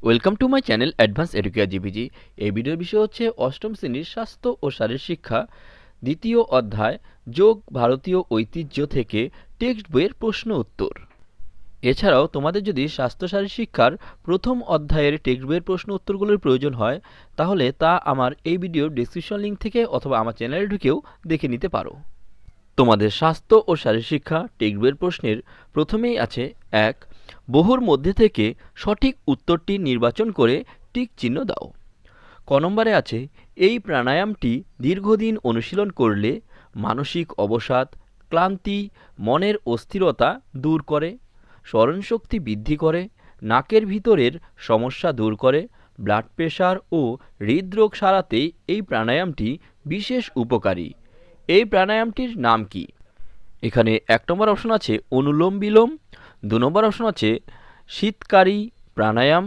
Welcome to my channel advance educare GPG. এই ভিডিওর বিষয় হচ্ছে অষ্টম শ্রেণীর স্বাস্থ্য ও শারীর শিক্ষা দ্বিতীয় অধ্যায় যোগ ভারতীয় ঐতিহ্য থেকে টেক্সট বইয়ের প্রশ্ন উত্তর। এছাড়াও তোমাদের যদি স্বাস্থ্য শারীর শিক্ষার প্রথম অধ্যায়ের টেক্সট বইয়ের প্রশ্ন উত্তরগুলোর প্রয়োজন হয় তাহলে তা আমার এই ভিডিওর ডেসক্রিপশন লিঙ্ক থেকে অথবা আমার চ্যানেলে ঢুকেও দেখে নিতে পারো। তোমাদের স্বাস্থ্য ও শারীর শিক্ষা টেক্সট বইয়ের প্রশ্নের প্রথমেই আছে এক, বহুর মধ্যে থেকে সঠিক উত্তরটি নির্বাচন করে টিক চিহ্ন দাও। ক নম্বরে আছে এই প্রাণায়ামটি দীর্ঘদিন অনুশীলন করলে মানসিক অবসাদ, ক্লান্তি, মনের অস্থিরতা দূর করে, স্মরণশক্তি বৃদ্ধি করে, নাকের ভিতরের সমস্যা দূর করে, ব্লাড প্রেশার ও হৃদরোগ সারাতে এই প্রাণায়ামটি বিশেষ উপকারী। এই প্রাণায়ামটির নাম কি? এখানে এক নম্বর অপশন আছে অনুলোম বিলোম, দু নম্বর অপশন আছে শীতকারী প্রাণায়াম,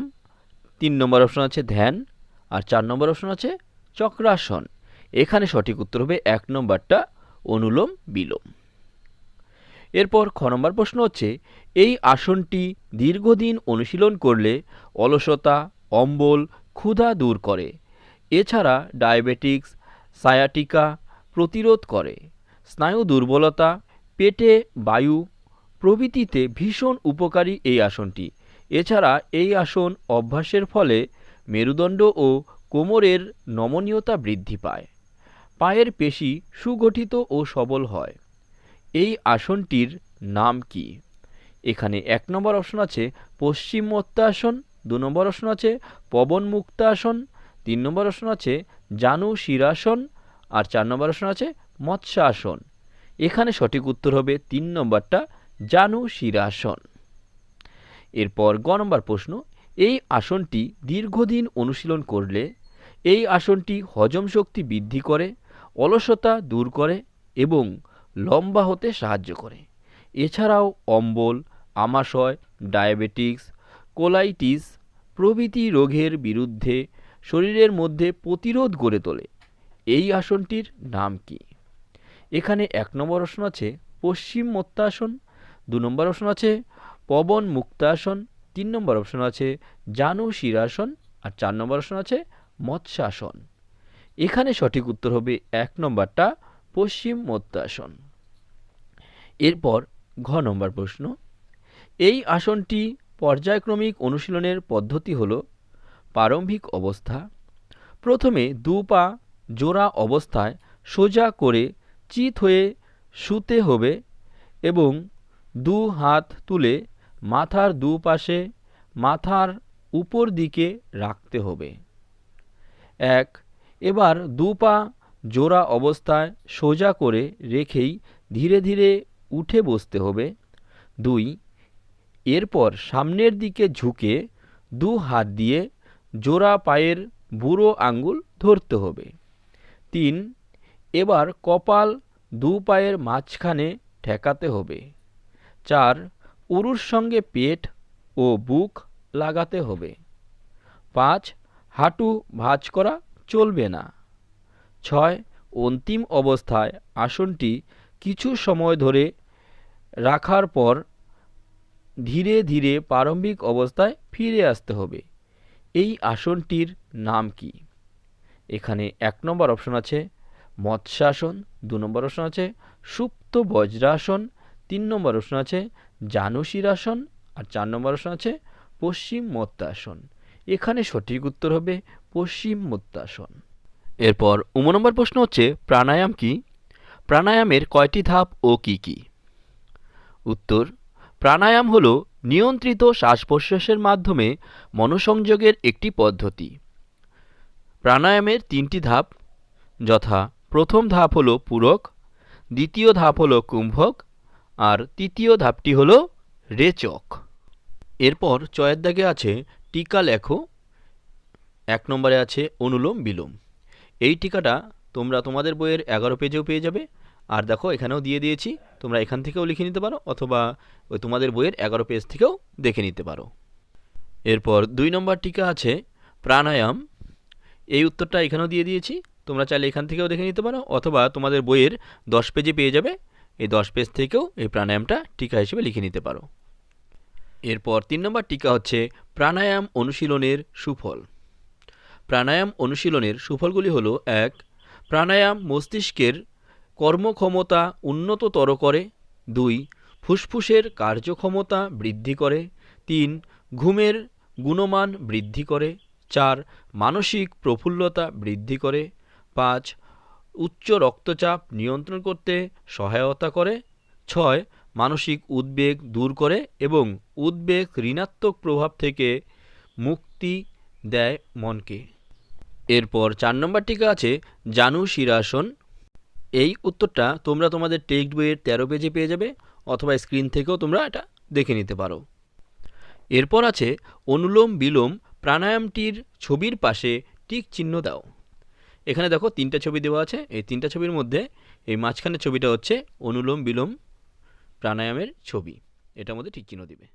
তিন নম্বর অপশন আছে ধ্যান, আর চার নম্বর অপশন আছে চক্রাসন। এখানে সঠিক উত্তর হবে এক নম্বরটা অনুলোম বিলোম। এরপর খ নম্বর প্রশ্ন হচ্ছে এই আসনটি দীর্ঘদিন অনুশীলন করলে অলসতা, অম্বল, ক্ষুধা দূর করে, এছাড়া ডায়াবেটিক্স, সায়াটিকা প্রতিরোধ করে, স্নায়ু দুর্বলতা, পেটে বায়ু প্রভৃতিতে ভীষণ উপকারী এই আসনটি। এছাড়া এই আসন অভ্যাসের ফলে মেরুদণ্ড ও কোমরের নমনীয়তা বৃদ্ধি পায়, পায়ের পেশি সুগঠিত ও সবল হয়। এই আসনটির নাম কি? এখানে এক নম্বর অপশন আছে পশ্চিমোত্তাসন, দু নম্বর অপশন আছে পবন মুক্তাসন, তিন নম্বর অপশন আছে জানু শিরাসন, আর চার নম্বর অপশন আছে মৎস্যাসন। এখানে সঠিক উত্তর হবে তিন নম্বরটা জানু শিরাসন। এরপর গ নম্বর প্রশ্ন এই আসনটি দীর্ঘদিন অনুশীলন করলে এই আসনটি হজম শক্তি বৃদ্ধি করে, অলসতা দূর করে এবং লম্বা হতে সাহায্য করে। এছাড়াও অম্বল, আমাশয়, ডায়াবেটিক্স, কোলাইটিস প্রভৃতি রোগের বিরুদ্ধে শরীরের মধ্যে প্রতিরোধ গড়ে তোলে। এই আসনটির নাম কি? এখানে এক নম্বর অপশন আছে পশ্চিমোত্তাসন, দু নম্বর অপশন আছে পবন মুক্তাসন, তিন নম্বর অপশন আছে জানু শিরাসন, আর চার নম্বর অপশন আছে মৎস্যাসন। এখানে সঠিক উত্তর হবে এক নম্বরটা পশ্চিমোত্তাসন। এরপর ঘ নম্বর প্রশ্ন এই আসনটি পর্যায়ক্রমিক অনুশীলনের পদ্ধতি হল প্রারম্ভিক অবস্থা। প্রথমে দু পা জোড়া অবস্থায় সোজা করে চিত হয়ে শুতে হবে এবং দু হাত তুলে মাথার দুপাশে মাথার উপর দিকে রাখতে হবে। এক, এবার দু পা জোড়া অবস্থায় সোজা করে রেখেই ধীরে ধীরে উঠে বসতে হবে। দুই, এরপর সামনের দিকে ঝুঁকে দু হাত দিয়ে জোড়া পায়ের বুড়ো আঙ্গুল ধরতে হবে। তিন, এবার কপাল দু পায়ের মাঝখানে ঠেকাতে হবে। চার, উরুর সঙ্গে পেট ও বুক লাগাতে হবে। পাঁচ, হাঁটু ভাঁজ করা চলবে না। ছয়, অন্তিম অবস্থায় আসনটি কিছু সময় ধরে রাখার পর ধীরে ধীরে প্রারম্ভিক অবস্থায় ফিরে আসতে হবে। এই আসনটির নাম কি? এখানে এক নম্বর অপশন আছে মৎস্যাসন, দু নম্বর অপশন আছে সুপ্ত বজ্রাসন, তিন নম্বর অপশন আছে জানু শিরাসন, আর চার নম্বর অপশন আছে পশ্চিমোত্তাসন। এখানে সঠিক উত্তর হবে পশ্চিমোত্তাসন। এরপর নম্বর প্রশ্ন হচ্ছে প্রাণায়াম কি? প্রাণায়ামের কয়টি ধাপ ও কি কি? উত্তর, প্রাণায়াম হল নিয়ন্ত্রিত শ্বাস প্রশ্বাসের মাধ্যমে মনোসংযোগের একটি পদ্ধতি। প্রাণায়ামের তিনটি ধাপ যথা প্রথম ধাপ হল পূরক, দ্বিতীয় ধাপ হল কুম্ভক, আর তৃতীয় ধাপটি হল রেচক। এরপর চয়ের দাগে আছে টিকা লেখো, এক নম্বরে আছে অনুলোম বিলোম। এই টিকাটা তোমরা তোমাদের বইয়ের 11 পেজেও পেয়ে যাবে, আর দেখো এখানেও দিয়ে দিয়েছি, তোমরা এখান থেকেও লিখে নিতে পারো অথবা ওই তোমাদের বইয়ের 11 পেজ থেকেও দেখে নিতে পারো। এরপর 2 নম্বর টিকা আছে প্রাণায়াম, এই উত্তরটা এখানেও দিয়ে দিয়েছি, তোমরা চাইলে এখান থেকেও দেখে নিতে পারো অথবা তোমাদের বইয়ের 10 পেজে পেয়ে যাবে, এই 10 পেজ থেকেও এই প্রাণায়ামটা টিকা হিসেবে লিখে নিতে পারো। এরপর 3 নম্বর টিকা হচ্ছে প্রাণায়াম অনুশীলনের সুফল। প্রাণায়াম অনুশীলনের সুফলগুলি হলো: 1. প্রাণায়াম মস্তিষ্কের কর্মক্ষমতা উন্নততর করে। 2. ফুসফুসের কার্যক্ষমতা বৃদ্ধি করে। 3. ঘুমের গুণমান বৃদ্ধি করে। 4. মানসিক প্রফুল্লতা বৃদ্ধি করে। 5. উচ্চ রক্তচাপ নিয়ন্ত্রণ করতে সহায়তা করে। 6. মানসিক উদ্বেগ দূর করে এবং উদ্বেগ ঋণাত্মক প্রভাব থেকে মুক্তি দেয় মনকে। এরপর 4 নম্বর টিকা আছে জানু শিরাসন। এই উত্তরটা তোমরা তোমাদের টেক্সট বইয়ের 13 পেজে পেয়ে যাবে, অথবা স্ক্রিন থেকেও তোমরা এটা দেখে নিতে পারো। এরপর আছে অনুলোম বিলোম প্রাণায়ামটির ছবির পাশে টিক চিহ্ন দাও। এখানে দেখো 3টা ছবি দেওয়া আছে। এই 3টা ছবির মধ্যে এই মাঝখানের ছবিটা হচ্ছে অনুলোম বিলোম প্রাণায়ামের ছবি, এটার মধ্যে টিক চিহ্ন দিবে।